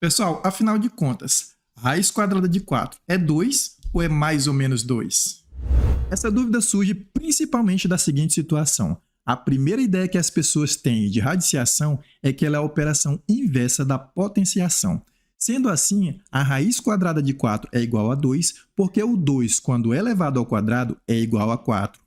Pessoal, afinal de contas, a raiz quadrada de 4 é 2 ou é mais ou menos 2? Essa dúvida surge principalmente da seguinte situação. A primeira ideia que as pessoas têm de radiciação é que ela é a operação inversa da potenciação. Sendo assim, a raiz quadrada de 4 é igual a 2, porque o 2, quando elevado ao quadrado, é igual a 4.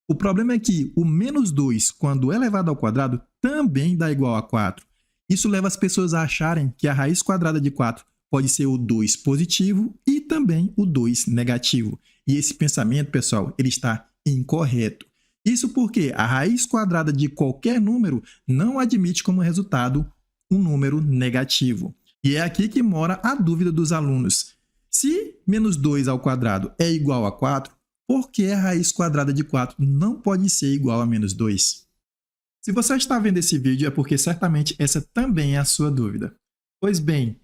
O problema é que o menos 2, quando elevado ao quadrado, também dá igual a 4. Isso leva as pessoas a acharem que a raiz quadrada de 4 pode ser o 2 positivo e também o 2 negativo. E esse pensamento, pessoal, ele está incorreto. Isso porque a raiz quadrada de qualquer número não admite como resultado um número negativo. E é aqui que mora a dúvida dos alunos. Se menos 2 ao quadrado é igual a 4, por que a raiz quadrada de 4 não pode ser igual a menos 2? Se você está vendo esse vídeo é porque certamente essa também é a sua dúvida. Pois bem,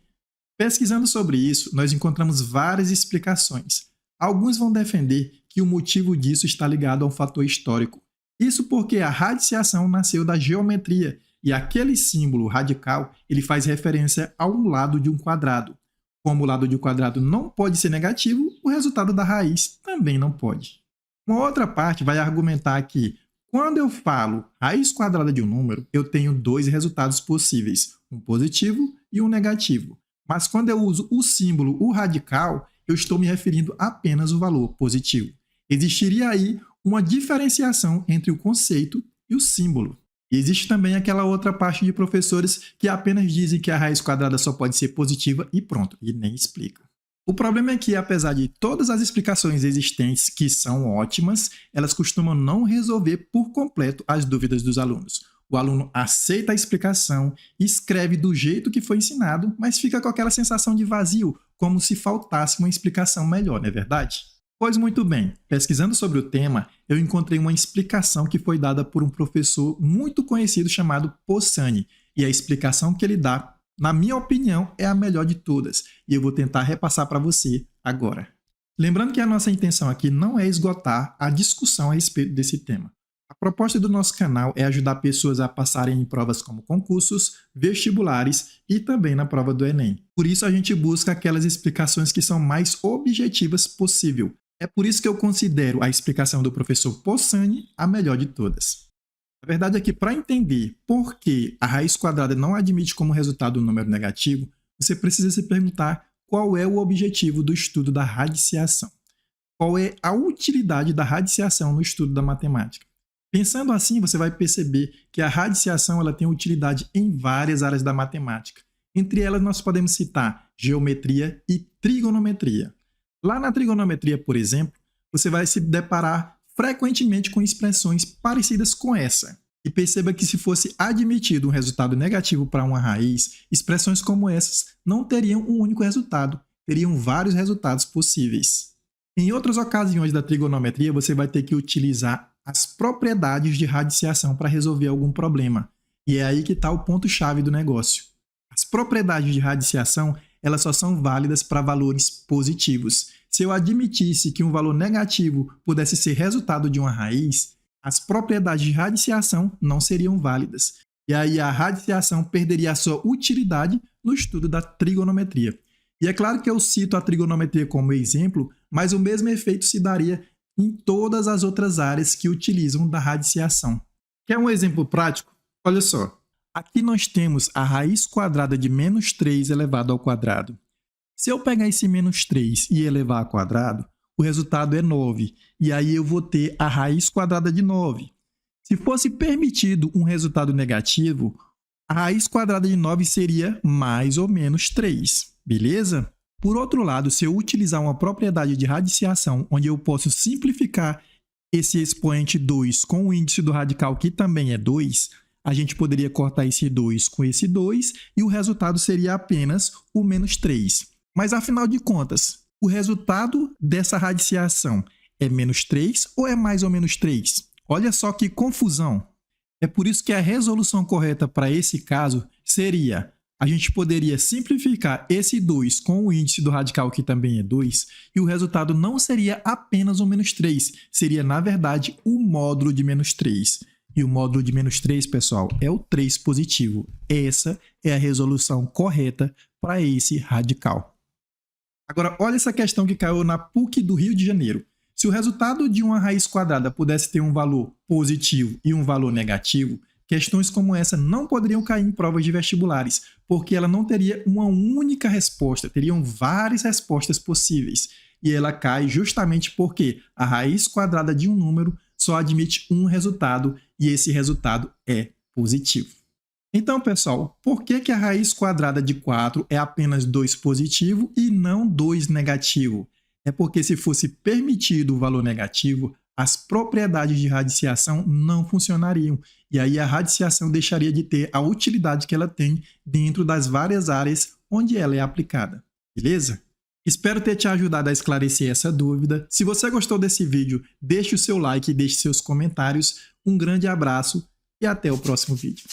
pesquisando sobre isso, nós encontramos várias explicações. Alguns vão defender que o motivo disso está ligado a um fator histórico. Isso porque a radiciação nasceu da geometria e aquele símbolo radical ele faz referência a um lado de um quadrado. Como o lado de um quadrado não pode ser negativo, o resultado da raiz também não pode. Uma outra parte vai argumentar que quando eu falo raiz quadrada de um número, eu tenho dois resultados possíveis, um positivo e um negativo. Mas quando eu uso o símbolo, o radical, eu estou me referindo apenas ao valor positivo. Existiria aí uma diferenciação entre o conceito e o símbolo. E existe também aquela outra parte de professores que apenas dizem que a raiz quadrada só pode ser positiva e pronto, e nem explica. O problema é que, apesar de todas as explicações existentes que são ótimas, elas costumam não resolver por completo as dúvidas dos alunos. O aluno aceita a explicação, escreve do jeito que foi ensinado, mas fica com aquela sensação de vazio, como se faltasse uma explicação melhor, não é verdade? Pois muito bem, pesquisando sobre o tema, eu encontrei uma explicação que foi dada por um professor muito conhecido chamado Possani, e a explicação que ele dá, na minha opinião, é a melhor de todas, e eu vou tentar repassar para você agora. Lembrando que a nossa intenção aqui não é esgotar a discussão a respeito desse tema. A proposta do nosso canal é ajudar pessoas a passarem em provas como concursos, vestibulares e também na prova do Enem. Por isso a gente busca aquelas explicações que são mais objetivas possível. É por isso que eu considero a explicação do professor Possani a melhor de todas. A verdade é que para entender por que a raiz quadrada não admite como resultado um número negativo, você precisa se perguntar qual é o objetivo do estudo da radiciação. Qual é a utilidade da radiciação no estudo da matemática? Pensando assim, você vai perceber que a radiciação ela tem utilidade em várias áreas da matemática. Entre elas, nós podemos citar geometria e trigonometria. Lá na trigonometria, por exemplo, você vai se deparar frequentemente com expressões parecidas com essa. E perceba que se fosse admitido um resultado negativo para uma raiz, expressões como essas não teriam um único resultado, teriam vários resultados possíveis. Em outras ocasiões da trigonometria, você vai ter que utilizar as propriedades de radiciação para resolver algum problema. E é aí que está o ponto-chave do negócio. As propriedades de radiciação elas só são válidas para valores positivos. Se eu admitisse que um valor negativo pudesse ser resultado de uma raiz, as propriedades de radiciação não seriam válidas. E aí a radiciação perderia a sua utilidade no estudo da trigonometria. E é claro que eu cito a trigonometria como exemplo, mas o mesmo efeito se daria em todas as outras áreas que utilizam da radiciação. Quer um exemplo prático? Olha só. Aqui nós temos a raiz quadrada de menos 3 elevado ao quadrado. Se eu pegar esse menos 3 e elevar ao quadrado, o resultado é 9. E aí eu vou ter a raiz quadrada de 9. Se fosse permitido um resultado negativo, a raiz quadrada de 9 seria mais ou menos 3. Beleza? Por outro lado, se eu utilizar uma propriedade de radiciação, onde eu posso simplificar esse expoente 2 com o índice do radical, que também é 2, a gente poderia cortar esse 2 com esse 2 e o resultado seria apenas o menos 3. Mas, afinal de contas, o resultado dessa radiciação é menos 3 ou é mais ou menos 3? Olha só que confusão! É por isso que a resolução correta para esse caso seria: a gente poderia simplificar esse 2 com o índice do radical, que também é 2, e o resultado não seria apenas o menos 3, seria, na verdade, o módulo de menos 3. E o módulo de menos 3, pessoal, é o 3 positivo. Essa é a resolução correta para esse radical. Agora, olha essa questão que caiu na PUC do Rio de Janeiro. Se o resultado de uma raiz quadrada pudesse ter um valor positivo e um valor negativo, questões como essa não poderiam cair em provas de vestibulares, porque ela não teria uma única resposta, teriam várias respostas possíveis. E ela cai justamente porque a raiz quadrada de um número só admite um resultado e esse resultado é positivo. Então, pessoal, por que a raiz quadrada de 4 é apenas 2 positivo e não 2 negativo? É porque se fosse permitido o valor negativo, as propriedades de radiciação não funcionariam. E aí a radiciação deixaria de ter a utilidade que ela tem dentro das várias áreas onde ela é aplicada. Beleza? Espero ter te ajudado a esclarecer essa dúvida. Se você gostou desse vídeo, deixe o seu like e deixe seus comentários. Um grande abraço e até o próximo vídeo.